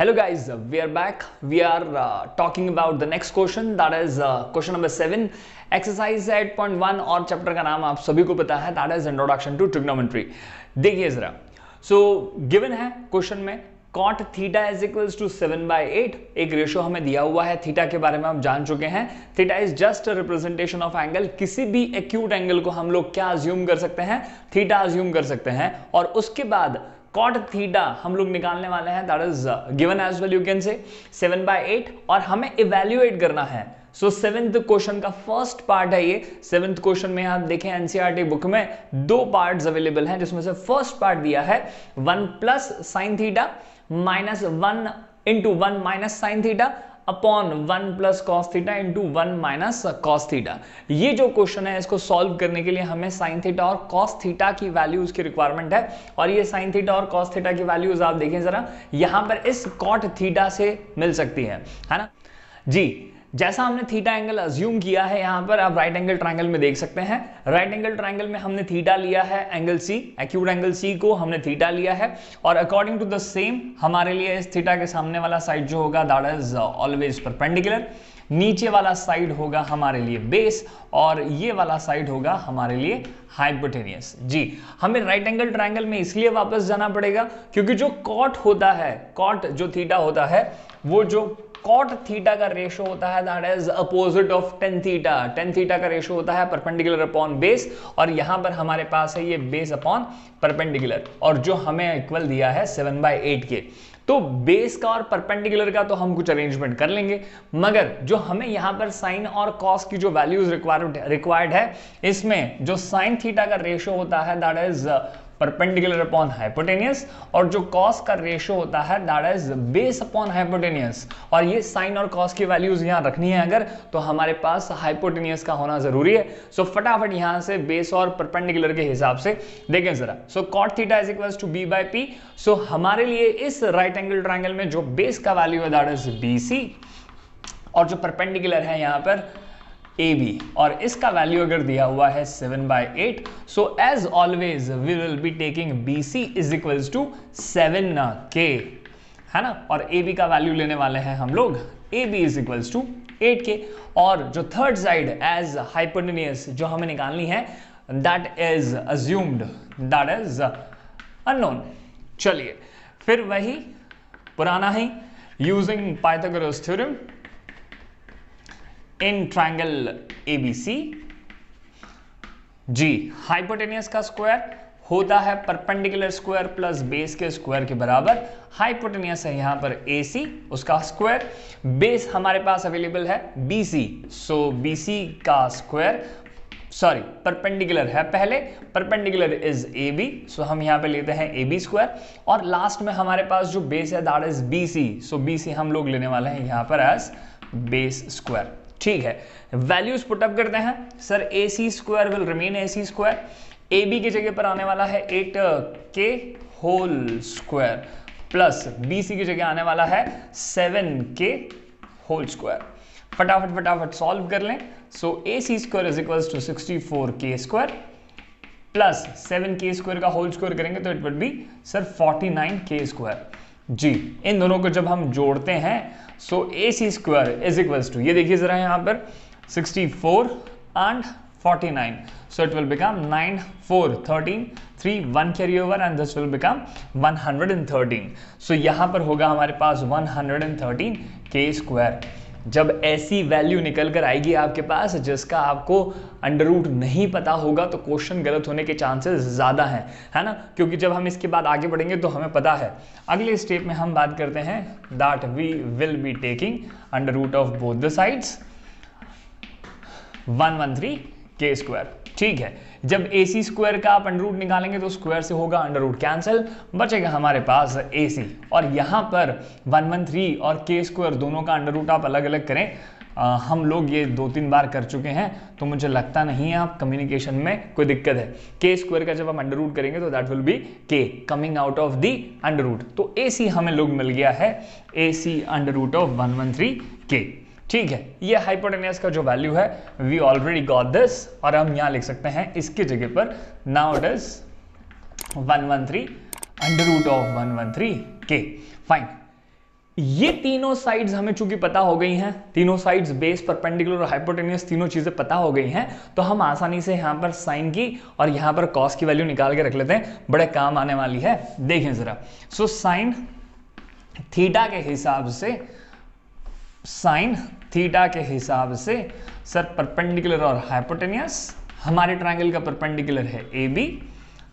Hello guys, we are back. We are talking about the next question, that is question number 7, exercise 8.1 और chapter का नाम आप सभी को पता है, that is introduction to trigonometry. देखिए जरा, so given है क्वेश्चन में cot theta is equals to 7/8, एक रेशियो हमें दिया हुआ है, थीटा के बारे में हम जान चुके हैं, theta is just a representation of angle, किसी भी एक्यूट एंगल को हम लोग क्या अज्यूम कर सकते हैं, थीटा अज्यूम कर सकते हैं, और उसके बाद cot थीटा हम लोग निकालने वाले हैं, that is given as well, you can say 7/8, और हमें इवैल्यूएट करना है. सो सेवेंथ क्वेश्चन का फर्स्ट पार्ट है ये. सेवेंथ क्वेश्चन में आप देखें एनसीईआरटी बुक में दो पार्ट्स अवेलेबल हैं, जिसमें से फर्स्ट पार्ट दिया है 1 plus sine theta minus 1 into 1 minus sine theta upon 1 plus cos theta into 1 minus cos theta. ये जो क्वेश्चन है इसको सॉल्व करने के लिए हमें साइन थीटा और कॉस थीटा की वैल्यूज की रिक्वायरमेंट है, और ये साइन थीटा और कॉस थीटा की वैल्यूज आप देखें जरा, यहां पर इस कॉट थीटा से मिल सकती है ना जी. जैसा हमने थीटा एंगल अज्यूम किया है, यहां पर आप राइट एंगल ट्रायंगल में देख सकते हैं, राइट एंगल ट्रायंगल में हमने थीटा लिया है, angle C, acute angle C को हमने थीटा लिया है, और अकॉर्डिंग टू द सेम हमारे लिए इस थीटा के सामने वाला साइड जो होगा दैट इज ऑलवेज परपेंडिकुलर, नीचे वाला साइड होगा हमारे लिए बेस, और ये वाला साइड होगा हमारे लिए हाइपोटेनियस. जी, हमें राइट एंगल ट्रायंगल में इसलिए वापस जाना पड़ेगा क्योंकि जो कॉट होता है, कॉट जो थीटा होता है, वो जो कॉट थीटा का रेशो होता है that is opposite of tan theta. Tan theta का रेशो होता है परपेंडिकुलर अपॉन बेस, और यहां पर हमारे पास है ये बेस अपॉन परपेंडिकुलर, और जो हमें इक्वल दिया है 7/8 के. तो बेस का और परपेंडिकुलर का तो हम कुछ अरेंजमेंट कर लेंगे, मगर जो हमें यहां पर साइन और कॉस की जो वैल्यूज रिक्वायर्ड है, इसमें जो साइन थीटा का रेशो होता है that is perpendicular upon hypotenuse, और जो कॉस का रेशो होता है that is base upon hypotenuse, और ये साइन और कॉस की वैल्यूज यहां रखनी है अगर, तो हमारे पास हाइपोटेनियस का होना जरूरी है. सो फटाफट यहां से बेस और परपेंडिकुलर के हिसाब से देखें जरा. So cot theta is equals to b by p. So हमारे लिए इस राइट एंगल ट्रायंगल में जो बेस का वैल्यू है दैट इज BC, और जो परपेंडिकुलर है यहां पर AB, और इसका वैल्यू अगर दिया हुआ है 7/8, so as always we will be taking BC is equals to 7K, है ना, और AB का वैल्यू लेने वाले हैं हम लोग, AB is equals to 8K, और जो थर्ड साइड एज हाइपोटेनियस जो हमें निकालनी है that is assumed, that is unknown. चलिए फिर वही पुराना ही, using Pythagoras theorem in triangle ABC. जी, हाइपोटेनियस का स्क्वायर होता है परपेंडिकुलर स्क्वायर प्लस बेस के स्क्वायर के बराबर. हाइपोटेनियस है यहां पर AC, उसका स्क्वायर, बेस हमारे पास अवेलेबल है BC, सो BC का स्क्वायर, सॉरी परपेंडिकुलर है पहले, परपेंडिकुलर इज AB, सो हम यहां पे लेते हैं AB स्क्वायर, और लास्ट में हमारे पास जो बेस है that is BC, so BC हम लोग लेने वाले हैं यहां पर एज बेस स्क्वायर. ठीक है, वैल्यूज पुटअप करते हैं. Sir AC square will remain AC square, AB की जगह पर आने वाला है 8K whole square, plus BC की जगह आने वाला है 7K होल स्क्वायर. फटाफट सॉल्व कर लें. So AC square is equals to 64K square plus 7K square का होल स्क्वायर करेंगे तो it would be sir 49K square. जी, इन दोनों को जब हम जोड़ते हैं so AC square is equals to, ये देखिए जरा यहां पर 64 and 49, so it will become 9 4 13 3 1 carry over and this will become 113. so यहां पर होगा हमारे पास 113K स्क्वायर. जब ऐसी वैल्यू निकल कर आएगी आपके पास जिसका आपको अंडर रूट नहीं पता होगा, तो क्वेश्चन गलत होने के चांसेस ज्यादा हैं, है ना, क्योंकि जब हम इसके बाद आगे बढ़ेंगे तो हमें पता है. अगले स्टेप में हम बात करते हैं that we will be taking under root of both the sides 113K square. ठीक है, जब AC स्क्वायर का आप अंडर रूट निकालेंगे तो स्क्वायर से होगा अंडर रूट कैंसिल, बचेगा हमारे पास AC, और यहां पर 113 और K स्क्वायर दोनों का अंडर रूट आप अलग अलग करें. हम लोग ये 2-3 बार कर चुके हैं, तो मुझे लगता नहीं है आप कम्युनिकेशन में कोई दिक्कत है. K स्क्वायर का जब हम अंडर रूट करेंगे तो that will be K coming out of the under root. तो AC हमें लोग मिल गया है AC under root of 113K. ठीक है, ये हाइपोटेनियस का जो वैल्यू है वी ऑलरेडी गॉट दिस, और हम यहां लिख सकते हैं इसकी जगह पर now it is 113 under root of 113K. Fine, ये तीनों साइड्स हमें चूंकि पता हो गई हैं, तीनों साइड्स बेस, परपेंडिकुलर और हाइपोटेन्यूस तीनों चीजें पता हो गई हैं, तो हम आसानी से यहां पर साइन की और यहां पर कॉस की वैल्यू निकाल के रख लेते हैं, बड़े काम आने वाली है। देखें जरा, सो साइन थीटा के हिसाब से, साइन थीटा के हिसाब से सर परपेंडिकुलर और हाइपोटेन्यूस, हमारे ट्रायंगल का परपेंडिकुलर है AB,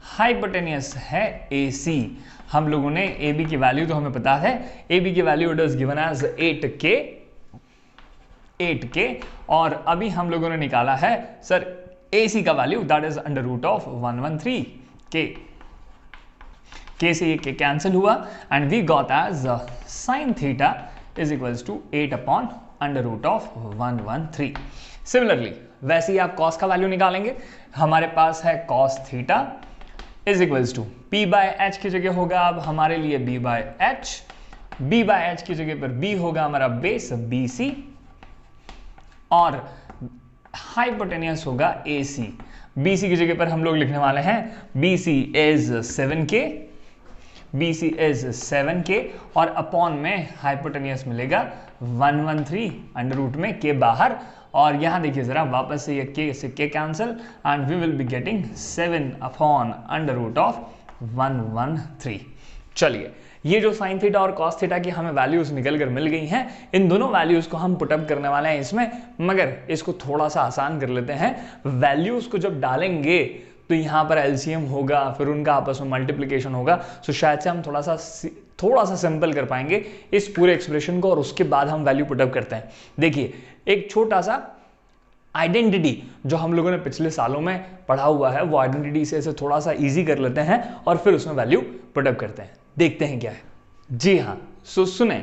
हाइपोटेन्यूस है AC। हम लोगों ने AB की वैल्यू तो हमें पता है, AB की value it is given as 8K, और अभी हम लोगों ने निकाला है सर AC का value, that is under root of 113K। K से ये K कैंसिल हुआ and we got as sine theta is equals to 8 upon under root of 113। Similarly वैसे ही आप कॉस का वैल्यू निकालेंगे, हमारे पास है cos theta is equals to P by H की जगह होगा अब हमारे लिए B by H, B by H की जगह पर B होगा हमारा बेस BC, और हाइपोटेन्यूस होगा AC। BC की जगह पर हम लोग लिखने वाले हैं BC is 7K, BC is 7K, और अपॉन में हाइपोटेन्यूस मिलेगा 113 अंडर रूट में K बाहर, और यहां देखिए जरा वापस से ये K से K cancel and we will be getting 7 upon under root of 113। चलिए, ये जो साइन थीटा और कॉस थीटा की हमें वैल्यूज निकल कर मिल गई हैं, इन दोनों वैल्यूज को हम पुटअप करने वाले हैं इसमें, मगर इसको थोड़ा सा आसान कर लेते हैं। वैल्यूज को जब डालेंगे तो यहाँ पर एलसीएम होगा, फिर उनका आपस में मल्टीप्लिकेशन होगा, तो शायद से हम थोड़ा सा सिंपल कर पाएंगे इस पूरे एक्सप्रेशन को, और उसके बाद हम वैल्यू पुटअप करते हैं। देखिए, एक छोटा सा आइडेंटिटी जो हम लोगों ने पिछले सालों में पढ़ा हुआ है, वो आइडेंटिटी से इसे थोड़ा सा इजी कर लेते हैं और फिर उसमें वैल्यू पुटअप करते हैं। देखते हैं क्या है। जी हाँ, सो सुने,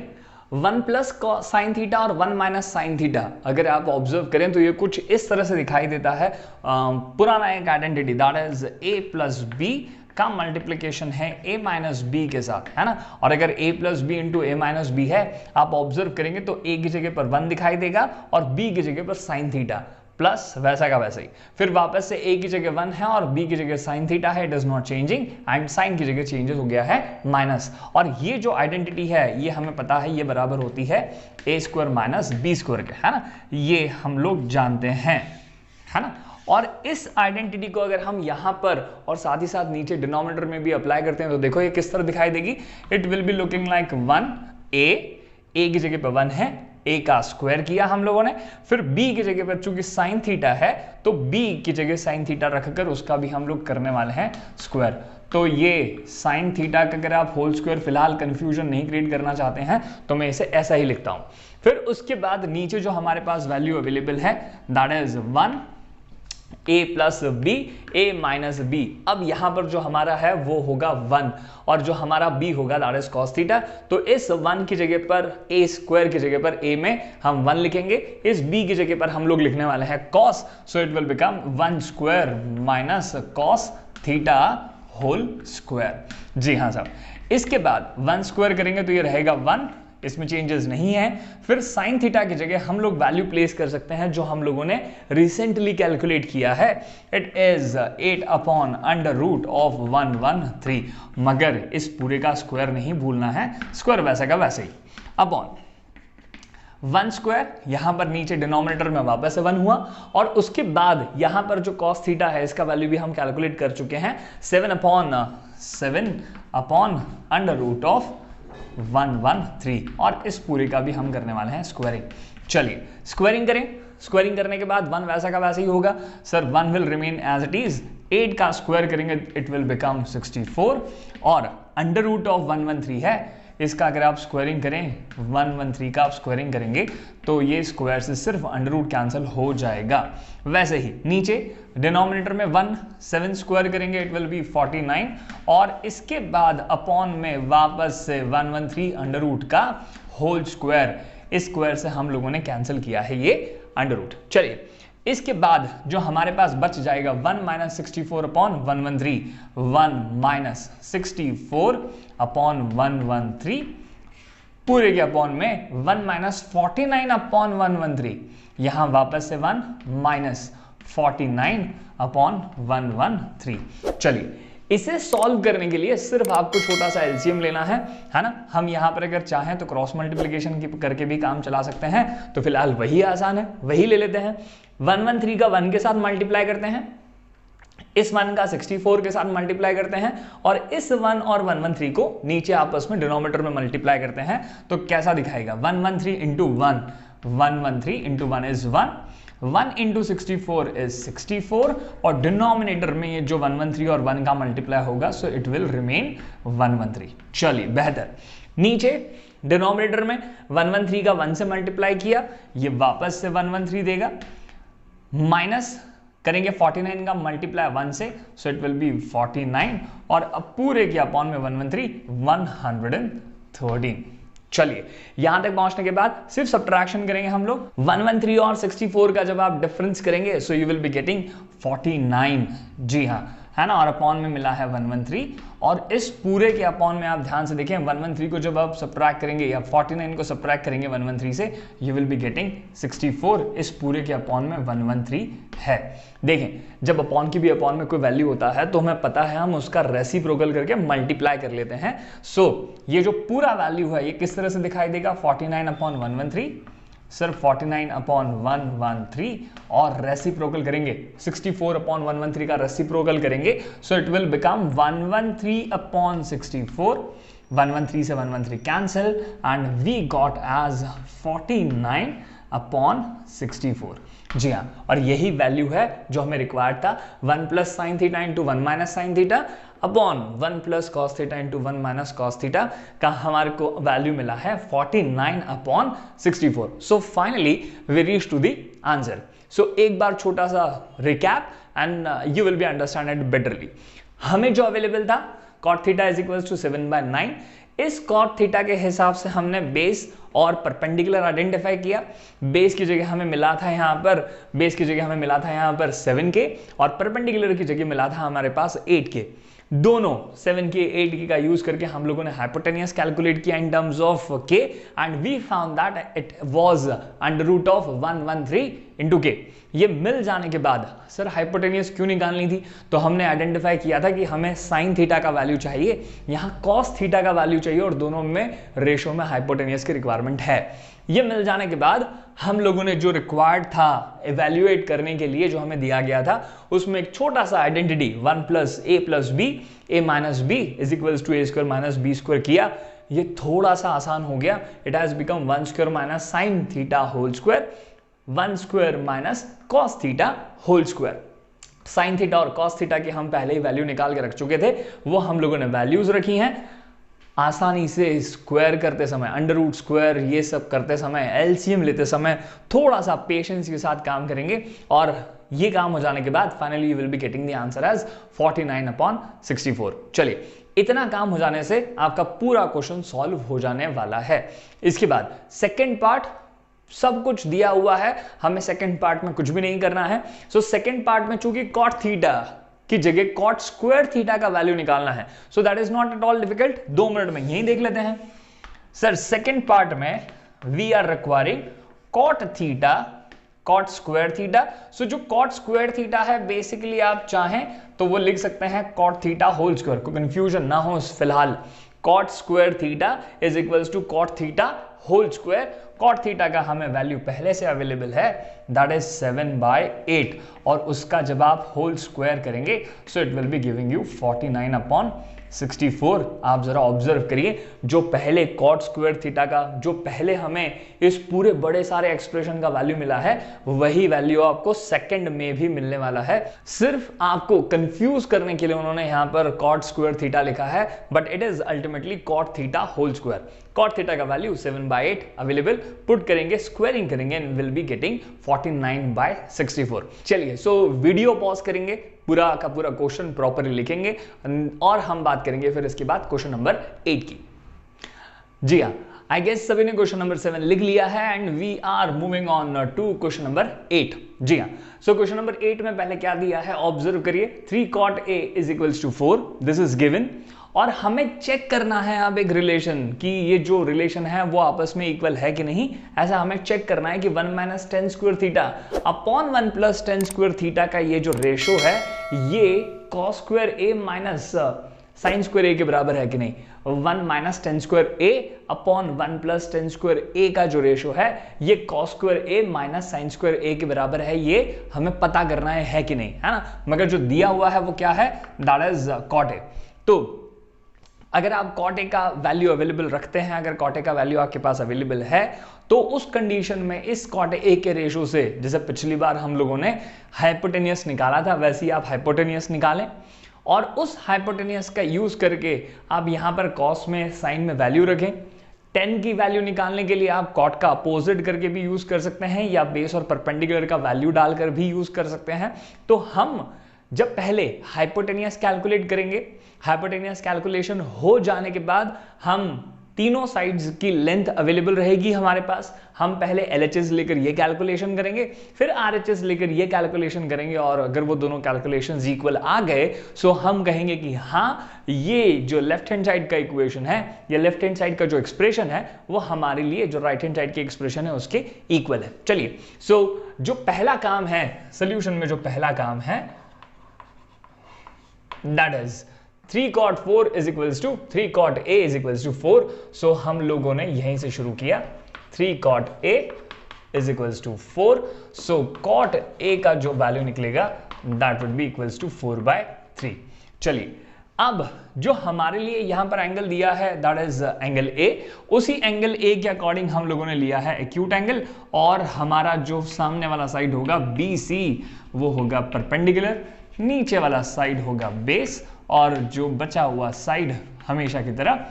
1 प्लस साइन थीटा और 1 माइनस साइन थीटा अगर आप ऑब्जर्व करें तो ये कुछ इस तरह से दिखाई देता है। पुराना एक identity, that is A plus B का मल्टीप्लीकेशन है A माइनस बी के साथ, है ना। और अगर A plus B into A minus B है, आप ऑब्जर्व करेंगे तो A की जगह पर 1 दिखाई देगा और B की जगह पर साइन थीटा, प्लस वैसा का वैसा ही। फिर वापस से A की जगह 1 है और B की जगह साइन थीटा है, it is not changing, and sine की जगह चेंजेस हो गया है माइनस। और ये जो आइडेंटिटी है, ये हमें पता है ये बराबर होती है A square minus B square के, है ना। ये हम लोग जानते हैं, है ना। और इस आइडेंटिटी को अगर हम यहां पर और साथ ही साथ नीचे डिनोमिनेटर में भी अप्लाई करते हैं तो देखो ये किस तरह दिखाई देगी। It will be looking like 1A, A की जगह पर 1 है, A का स्क्वायर किया हम लोगों ने, फिर B की जगह पर चूंकि साइन थीटा है तो B की जगह साइन थीटा रखकर उसका भी हम लोग करने वाले हैं स्क्वायर। तो ये साइन थीटा का अगर आप होल स्क्वायर फिलहाल कंफ्यूजन नहीं क्रिएट करना चाहते हैं तो मैं इसे ऐसा ही लिखता हूं। फिर उसके बाद नीचे जो हमारे पास वैल्यू अवेलेबल है, that is 1 A plus B, A minus B. अब यहां पर जो हमारा है वो होगा 1 और जो हमारा B होगा दैट इज कॉस थीटा। तो इस 1 की जगह पर A स्क्वायर की जगह पर A में हम 1 लिखेंगे, इस B की जगह पर हम लोग लिखने वाले हैं cos, so it will become 1 square minus cos theta whole square. जी हाँ साहब, इसके बाद 1 स्क्वायर करेंगे तो ये रहेगा 1, इसमें चेंजेस नहीं है। फिर साइन थीटा की जगह हम लोग वैल्यू प्लेस कर सकते हैं जो हम लोगों ने रिसेंटली कैलकुलेट किया है, it is 8 upon under root of 113। मगर इस पूरे का स्क्वायर नहीं भूलना है, स्क्वायर वैसा का वैसे ही, अपॉन 1 स्क्वायर, यहां पर नीचे डिनोमिनेटर में वापस से 1 हुआ, और उसके बाद यहां पर जो कॉस थीटा है इसका वैल्यू भी हम कैलकुलेट कर चुके हैं, 7 अपॉन अंडर रूट ऑफ 113, और इस पूरे का भी हम करने वाले हैं स्क्वायरिंग। चलिए स्क्वायरिंग करें, स्क्वायरिंग करने के बाद 1 वैसा का वैसा ही होगा sir, 1 will remain as it is, 8 का स्क्वायर करेंगे इट विल बिकम 64, और अंडर रूट ऑफ 113 है, इसका अगर आप स्क्वायरिंग करें 113 का आप स्क्वायरिंग करेंगे तो ये स्क्वायर से सिर्फ अंडर रूट कैंसिल हो जाएगा। वैसे ही नीचे डिनोमिनेटर में 1 7 स्क्वायर करेंगे इट विल बी 49, और इसके बाद अपॉन में वापस से 113 अंडर रूट का होल स्क्वायर, इस स्क्वायर से हम लोगों ने कैंसिल किया है ये अंडर रूट। चलिए इसके बाद जो हमारे पास बच जाएगा 1 माइनस 64 अपॉन 113, 1 माइनस 64 अपॉन 113, पूरे के अपॉन में 1 माइनस 49 अपॉन 113, यहां वापस से 1 माइनस 49 अपॉन 113। चलिए इसे सॉल्व करने के लिए सिर्फ आपको छोटा सा एलसीएम लेना है ना। हम यहाँ पर अगर चाहें तो क्रॉस मल्टीप्लिकेशन करके भी काम चला सकते हैं, तो फिलहाल वही आसान है, वही ले लेते हैं। 113 का 1 के साथ मल्टीप्लाई करते हैं, इस 1 का 64 के साथ मल्टीप्लाई करते हैं, और इस 1 और 113 को नीचे आपस में डिनोमिनेटर में मल्टीप्लाई करते हैं, तो कैसा दिखाएगा? 113 into 1, 113 into 1 is 1, 1 into 64 is 64, और डिनोमिनेटर में ये जो 113 और 1 का मल्टीप्लाई होगा, सो इट विल रिमेन 113। चलिए बेहतर, नीचे डिनोमिनेटर में 113 का 1 से मल्टीप्लाई किया, ये वापस से 113 देगा, माइनस करेंगे 49 का मल्टीप्लाई 1 से, सो इट विल बी 49, और अब पूरे के अपॉन में 113 113। चलिए यहां तक पहुंचने के बाद सिर्फ सब्ट्रैक्शन करेंगे हम लोग। 113 और 64 का जब आप डिफरेंस करेंगे, so you will be getting 49, जी हाँ, है ना, और अपॉन में मिला है 113, और इस पूरे के अपॉन में आप ध्यान से देखें 113 को जब आप सब्ट्रैक्ट करेंगे या 49 को सब्ट्रैक्ट करेंगे 113 से, यू विल बी गेटिंग 64, इस पूरे के अपॉन में 113 है। देखें जब अपॉन की भी अपॉन में कोई वैल्यू होता है तो हमें पता है हम उसका रेसिप्रोकल करके मल्टीप्लाई कर लेते हैं। सो ये जो पूरा वैल्यू है ये किस तरह से दिखाई देगा? 49 अपॉन 113, सिर्फ 49 अपॉन 113, और रेसिप्रोकल करेंगे 64 अपॉन 113 का रेसिप्रोकल करेंगे, so it will become 113 upon 64, 113 से 113 cancel, and we got as 49 upon 64। जी हाँ, और यही वैल्यू है जो हमें रिक्वायर्ड था। 1 plus sine theta into 1 minus sine theta upon 1 plus cos theta into 1 minus cos theta का हमारे को वैल्यू मिला है 49 upon 64। So finally we reach to the answer. So एक बार छोटा सा recap and you will be understand it betterly. हमें जो अवेलेबल था cot theta is equals to 7/9, इस cot थीटा के हिसाब से हमने बेस और परपेंडिकुलर आइडेंटिफाई किया। बेस की जगह हमें मिला था यहाँ पर 7 के, और परपेंडिकुलर की जगह मिला था हमारे पास 8 के। दोनों 7 के 8 के का यूज करके हम लोगों ने हाइपोटेनियस कैलकुलेट किया in terms of K, and we found that it was under root of 113 into K. ये मिल जाने के बाद सर हाइपोटेनियस क्यों निकालनी थी? तो हमने आइडेंटिफाई किया था कि हमें साइन थीटा का वैल्यू चाहिए, यहाँ कॉस थीटा का वैल्यू चाहिए, और दोनों में रेशो में हाइपोटेनियस की रिक्वायरमेंट है। ये मिल जाने के बाद हम लोगों ने जो रिक्वायर्ड था इवैल्यूएट करने के लिए, जो हमें दिया गया था, उसमें एक छोटा सा identity 1 plus A plus B, A minus B is equals to A square minus B square किया। ये थोड़ा सा आसान हो गया। It has become 1 square minus sine theta whole square, 1 square minus cos theta whole square. Sine theta और cos theta की हम पहले ही वैल्यू निकाल के रख चुके थे, वो हम लोगों ने वैल्यूज रखी हैं। आसानी से स्क्वायर करते समय, अंडर रूट स्क्वायर, ये सब करते समय, एलसीएम लेते समय थोड़ा सा पेशेंस के साथ काम करेंगे, और ये काम हो जाने के बाद finally you will be getting the answer as 49 upon 64। चलिए इतना काम हो जाने से आपका पूरा क्वेश्चन सॉल्व हो जाने वाला है। इसके बाद सेकेंड पार्ट, सब कुछ दिया हुआ है, हमें सेकेंड पार्ट में कुछ भी नहीं करना है। सो सेकेंड पार्ट में चूंकि कॉट थीटा की जगह कॉट स्क्वायर थीटा का वैल्यू निकालना है, so that is not at all difficult. 2 minute में यही देख लेते हैं। सर सेकेंड पार्ट में we are requiring cot theta cot square theta. So जो कॉट स्क्वायर थीटा है बेसिकली आप चाहें तो वो लिख सकते हैं कॉट थीटा होल स्क्वायर, कोई कंफ्यूजन ना हो फिलहाल। Cot square theta is equals to cot theta whole square. Cot theta का हमें वैल्यू पहले से अवेलेबल है, दैट इज 7/8, और उसका जब आप होल स्क्वायर करेंगे so it will be giving you 49 upon 64। आप जरा ऑब्जर्व करिए, जो पहले कॉट स्क्वायर थीटा का, जो पहले हमें इस पूरे बड़े सारे एक्सप्रेशन का वैल्यू मिला है, वही वैल्यू आपको सेकंड में भी मिलने वाला है। सिर्फ आपको कंफ्यूज करने के लिए उन्होंने यहां पर कॉट स्क्वायर थीटा लिखा है, but it is ultimately cot theta whole square. Cot theta का वैल्यू 7/8 अवेलेबल, पुट करेंगे, स्क्वायरिंग करेंगे, एंड विल बी गेटिंग 49/64। चलिए सो वीडियो पॉज करेंगे, पूरा का पूरा क्वेश्चन प्रॉपरली लिखेंगे, और हम बात करेंगे फिर इसके बाद क्वेश्चन नंबर 8 की। जी हाँ, आई गेस सभी ने क्वेश्चन नंबर 7 लिख लिया है, and we are moving on to question number 8। जी हाँ, सो क्वेश्चन नंबर 8 में पहले क्या दिया है ऑब्जर्व करिए। 3 cot a is equals to 4, this is given, और हमें चेक करना है अब एक रिलेशन कि ये जो रिलेशन है वो आपस में इक्वल है कि नहीं। ऐसा हमें चेक करना है कि 1 minus ten square theta upon 1 plus ten square theta का ये जो रेशो है ये कॉस स्क्वायर ए माइनस साइन स्क्वायर ए के बराबर है कि नहीं। 1 minus ten square A upon 1 plus ten square ए का जो रेशो है ये कॉस स्क्वायर ए माइनस साइन स्क्वायर ए के बराबर है, ये हमें पता करना है कि नहीं, है ना। मगर जो दिया हुआ है वो क्या है, दैट इज कॉट ए। तो अगर आप कॉट ए का वैल्यू अवेलेबल रखते हैं, अगर कॉट ए का वैल्यू आपके पास अवेलेबल है तो उस कंडीशन में इस कॉट ए के रेशो से, जैसे पिछली बार हम लोगों ने हाइपोटेनियस निकाला था वैसे ही आप हाइपोटेनियस निकालें और उस हाइपोटेनियस का यूज करके आप यहां पर कॉस में साइन में वैल्यू रखें। 10 की वैल्यू निकालने के लिए आप कॉट का अपोजिट करके भी यूज कर सकते हैं या बेस और परपेंडिकुलर का वैल्यू डालकर भी यूज कर सकते हैं। तो हम जब पहले हाइपोटेनियस कैलकुलेट करेंगे, हाइपोटेनियस कैलकुलेशन हो जाने के बाद हम तीनों साइड्स की लेंथ अवेलेबल रहेगी हमारे पास, हम पहले LHS लेकर ये कैलकुलेशन करेंगे, फिर RHS लेकर ये कैलकुलेशन करेंगे और अगर वो दोनों कैलकुलेशंस इक्वल आ गए सो हम कहेंगे कि हाँ ये जो लेफ्ट हैंड साइड का इक्वेशन है या लेफ्ट हैंड साइड का जो एक्सप्रेशन है वो हमारे लिए जो राइट हैंड साइड की एक्सप्रेशन है उसके इक्वल है। चलिए, सो जो पहला काम है सोल्यूशन में, जो पहला काम है that is 3 cot 4 is equals to 3 cot A is equals to 4. So हम लोगों ने यहीं से शुरू किया, 3 cot A is equals to 4. So cot A का जो वैल्यू निकलेगा that would be equals to 4/3. चलिए, अब जो हमारे लिए यहां पर एंगल दिया है that is एंगल A, उसी एंगल A के अकॉर्डिंग हम लोगों ने लिया है एक्यूट एंगल और हमारा जो सामने वाला साइड होगा BC वो होगा परपेंडिकुलर, नीचे वाला साइड होगा बेस और जो बचा हुआ साइड हमेशा की तरह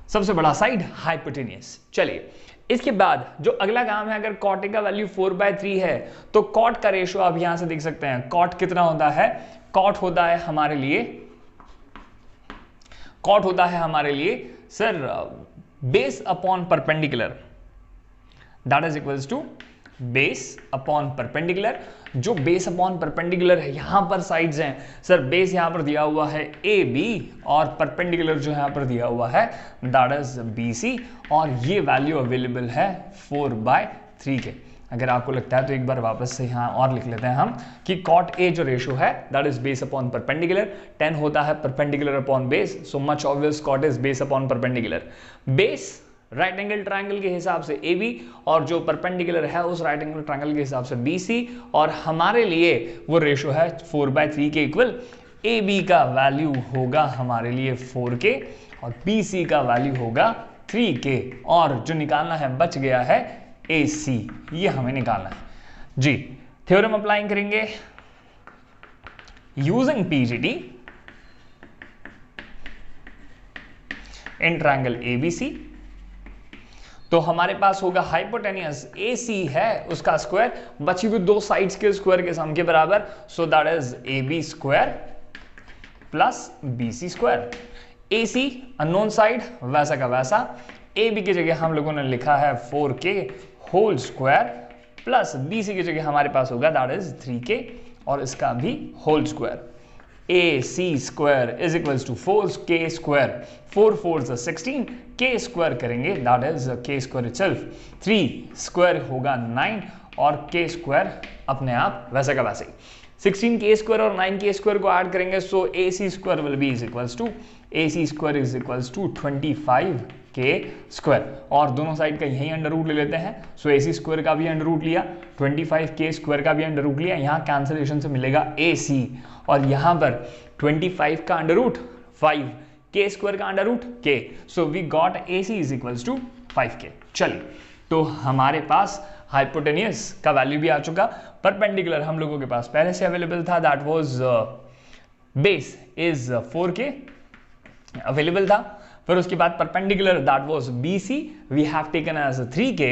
सबसे बड़ा साइड हाइपोटेनियस। चलिए, इसके बाद जो अगला काम है, अगर कॉट ए का वैल्यू 4/3 है तो कॉट का रेशो आप यहां से देख सकते हैं। कॉट कितना होता है, कॉट होता है हमारे लिए, कॉट होता है हमारे लिए sir base upon perpendicular, that is equals to base upon perpendicular. जो बेस अपॉन परपेंडिकुलर है, यहां पर साइड्स हैं सर, बेस यहां पर दिया हुआ है AB और परपेंडिकुलर जो यहां पर दिया हुआ है दैट इज BC और ये वैल्यू अवेलेबल है 4/3 के। अगर आपको लगता है तो एक बार वापस से यहां और लिख लेते हैं हम कि कॉट A जो रेशो है that is base upon perpendicular, 10 होता है perpendicular upon base, so much obvious cot is base upon perpendicular. Base right angle triangle के हिसाब से AB और जो परपेंडिकुलर है उस राइट एंगल ट्रायंगल के हिसाब से BC और हमारे लिए वो रेशो है 4/3 के इक्वल। AB का वैल्यू होगा हमारे लिए 4K और BC का वैल्यू होगा 3K और जो निकालना है बच गया है AC, ये हमें निकालना है जी। थ्योरम अप्लाइंग करेंगे यूजिंग PGT इन ट्रायंगल ABC। तो हमारे पास होगा हाइपोटेनियस AC है उसका स्क्वायर बची हुई दो साइड्स के स्क्वायर के सम के बराबर, सो that is AB square plus BC square. AC unknown side वैसा का वैसा, AB की जगह हम लोगों ने लिखा है 4K whole square plus BC की जगह हमारे पास होगा दैट इज 3K और इसका भी whole square. AC square is equals to 4K square, 4 4s 16, K square करेंगे that is K square itself, 3 square होगा 9 और K स्क्वायर अपने आप वैसे का वैसे ही। 16K स्क्वायर और 9K स्क्वायर को ऐड करेंगे so AC square will be is equals to AC square is equals to 25K square और दोनों साइड का यही अंडर रूट ले लेते हैं, सो AC स्क्वायर का भी अंडर रूट लिया, 25K स्क्वायर का भी अंडर रूट लिया, यहाँ कैंसिलेशन से मिलेगा AC और यहाँ पर 25 का अंडर रूट 5, K स्क्वायर का under root K, so we got AC is equals to 5K। चलिए, तो हमारे पास हाइपोटेनियस का वैल्यू भी आ चुका, परपेंडिकुलर हम लोगों के पास पहले से अवेलेबल था that was base is 4K available था, फिर उसके बाद perpendicular that was BC we have taken as 3K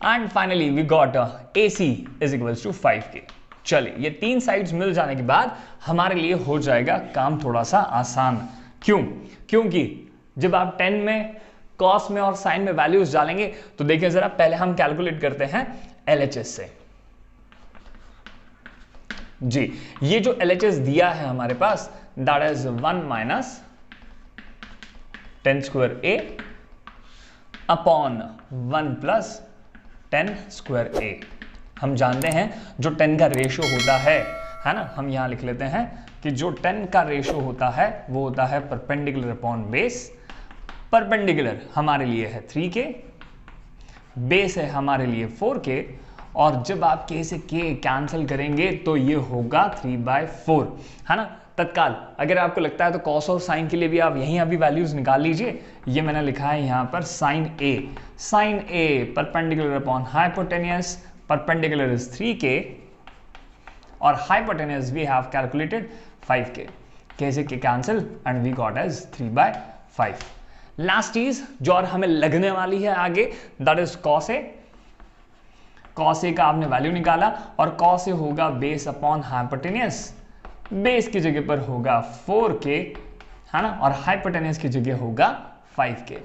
and finally we got AC is equals to 5K। चलिए, ये तीन साइड्स मिल जाने के बाद हमारे लिए हो जाएगा काम थोड़ा सा आसान। क्यों? क्योंकि जब आप 10 में कॉस में और साइन में वैल्यूज डालेंगे तो देखिए जरा, पहले हम कैलकुलेट करते हैं LHS से जी। ये जो LHS दिया है हमारे पास that is 1 minus 10 square A upon 1 plus 10 square A. हम जानते हैं जो 10 का रेशियो होता है ना, हम यहां लिख लेते हैं कि जो 10 का रेशियो होता है वो होता है परपेंडिकुलर अपॉन बेस। परपेंडिकुलर हमारे लिए है 3k, बेस है हमारे लिए 4k, और जब आप k से k कैंसिल करेंगे तो ये होगा 3/4, है ना। तत्काल अगर आपको लगता है तो कॉस और साइन के लिए भी आप यहीं अभी वैल्यूज निकाल लीजिए। ये मैंने लिखा है यहाँ पर sine A perpendicular upon hypotenuse, perpendicular is 3k और hypotenuse we have calculated 5k। कैसे के cancel and we got as 3/5। Last चीज जो और हमें लगने वाली है आगे, that is cos A. Cos A का आपने वैल्यू निकाला और कॉस ए होगा बेस अपॉन हाइपोटेनियस। बेस की जगह पर होगा 4k, है ना, और हाइपोटेनियस की जगह होगा 5k।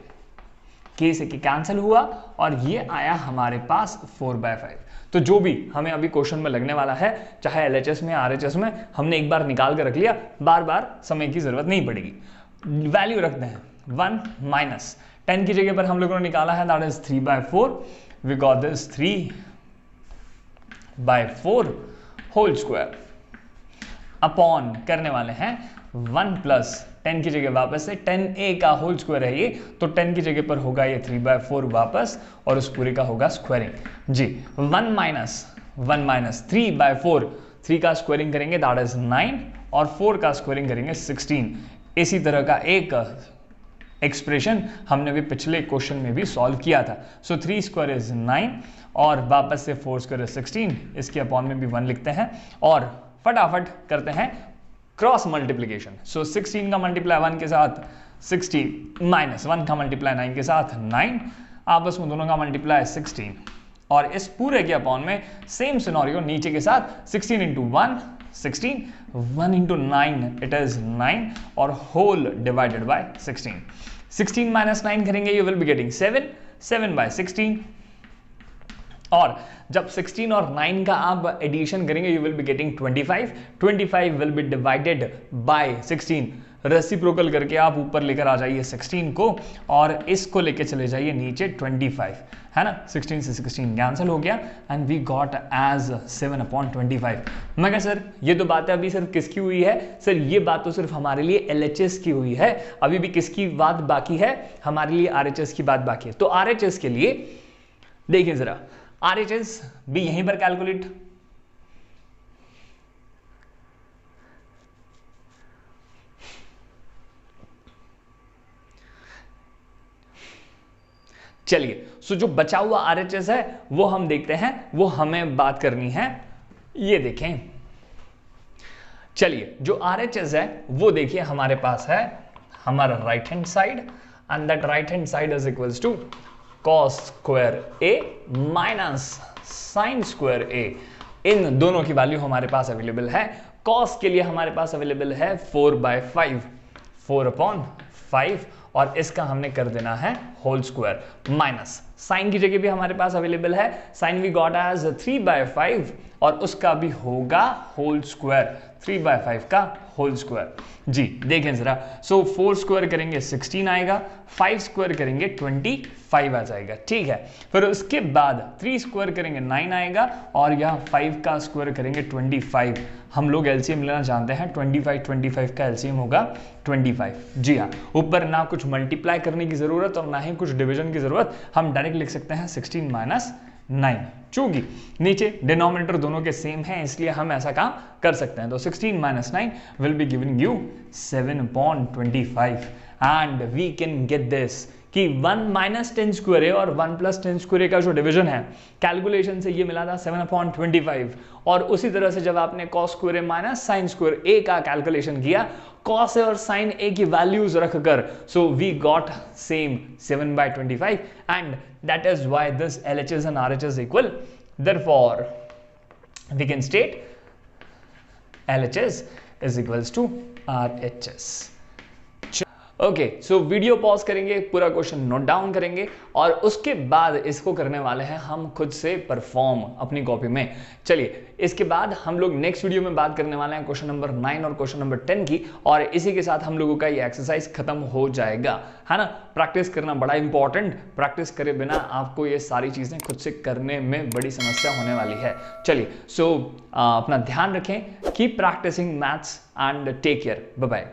k से के कैंसिल हुआ और ये आया हमारे पास 4/5। तो जो भी हमें अभी क्वेश्चन में लगने वाला है, चाहे LHS में RHS में, हमने एक बार निकाल के रख लिया, बार बार समय की जरूरत नहीं पड़ेगी। वैल्यू रखते हैं 1 माइनस 10 की जगह पर हम लोगों ने निकाला है that is 3/4। We got this 3/4 whole square upon करने वाले हैं 1 प्लस 10 की जगह वापस से 10a का होल स्क्वायर है ये, तो 10 की जगह पर होगा ये 3/4 वापस और उस पूरे का होगा स्क्वायरिंग जी। 1 माइनस 3/4, 3 का स्क्वायरिंग करेंगे दैट इज 9 और 4 का स्क्वायरिंग करेंगे 16। इसी तरह का एक एक्सप्रेशन हमने भी पिछले क्वेश्चन में भी सॉल्व किया था। सो 3 स्क्वायर इज 9 और वापस से 4 स्क्वायर इज 16, इसके अपॉन में भी 1 लिखते हैं और फटाफट करते हैं क्रॉस मल्टीप्लीकेशन। सो 16 का मल्टीप्लाई 1 के साथ 16 माइनस 1 का मल्टीप्लाई 9 के साथ 9, आपस में दोनों का मल्टीप्लाई 16 और इस पूरे के अपॉन में सेम सिनेरियो नीचे के साथ 16 इंटू 1 16, 1 इंटू 9 इट इज 9 और होल डिवाइडेड बाय 16। 16 माइनस 9 करेंगे यू विल बी गेटिंग 7/16 और जब 16 और 9 का आप एडिशन करेंगे you will be getting 25 will be divided by 16। Reciprocal करके आप ऊपर लेकर आ जाइए 16 को और इसको लेके चले जाइए नीचे 25, है ना। 16 से 16 कैंसिल हो गया एंड वी गॉट एज 7/25। मैं कहा सर ये तो बातें अभी सिर्फ किसकी हुई है? सर ये बात तो सिर्फ हमारे लिए LHS की हुई है, अभी भी किसकी बात बाकी है? हमारे लिए RHS की बात बाकी है। तो RHS के लिए देखिए जरा, RHS भी यहीं पर कैलकुलेट, चलिए। सो जो बचा हुआ RHS है वो हम देखते हैं, वो हमें बात करनी है। ये देखें, चलिए जो RHS है वो देखिए हमारे पास है हमारा right hand side and that right hand side is equals to cos square a minus sine square a। इन दोनों की वैल्यू हमारे पास अवेलेबल है। cos के लिए हमारे पास अवेलेबल है 4/5, 4/5 और इसका हमने कर देना है होल स्क्वायर माइनस साइन की जगह भी हमारे पास अवेलेबल है, साइन वी गॉट एज 3/5 और उसका भी होगा होल स्क्वायर, 3/5 का होल स्क्वायर जी। देखें जरा, सो 4 स्क्वायर करेंगे 16 आएगा, 5 स्क्वायर करेंगे 25 आ जाएगा, ठीक है। फिर उसके बाद 3 स्क्वायर करेंगे 9 आएगा और यहाँ 5 का स्क्वायर करेंगे 25। हम लोग एलसीएम लेना जानते हैं, 25 का एलसीएम होगा 25 जी हाँ। ऊपर ना कुछ मल्टीप्लाई करने की जरूरत और ना ही कुछ डिवीजन की जरूरत, हम डायरेक्ट लिख सकते हैं 16 माइनस 9। चूंकि नीचे डिनोमिनेटर दोनों के सेम है इसलिए हम ऐसा काम कर सकते हैं। तो 16 minus 9 will be giving you 7/25 and we can get this कि 1 माइनस 10 स्क्वायर है और 1 प्लस 10 स्क्वायर का जो डिवीजन है कैलकुलेशन से ये मिला था 7/25 और उसी तरह से जब आपने cos square minus sine square a का कैलकुलेशन किया cos a और sin a की वैल्यूज रखकर, so we got same 7/25 and that is why this LHS and RHS equal. Therefore, we can state LHS is equals to RHS. Okay, so video pause करेंगे, पूरा question note down करेंगे और उसके बाद इसको करने वाले हैं हम खुद से परफॉर्म अपनी कॉपी में। चलिए, इसके बाद हम लोग नेक्स्ट वीडियो में बात करने वाले हैं क्वेश्चन नंबर 9 और क्वेश्चन नंबर 10 की, और इसी के साथ हम लोगों का ये एक्सरसाइज खत्म हो जाएगा, है ना। प्रैक्टिस करना बड़ा इंपॉर्टेंट, प्रैक्टिस करे बिना आपको ये सारी चीजें खुद से करने में बड़ी समस्या होने वाली है। चलिए, सो अपना ध्यान रखें, keep practising maths and take care, bye bye.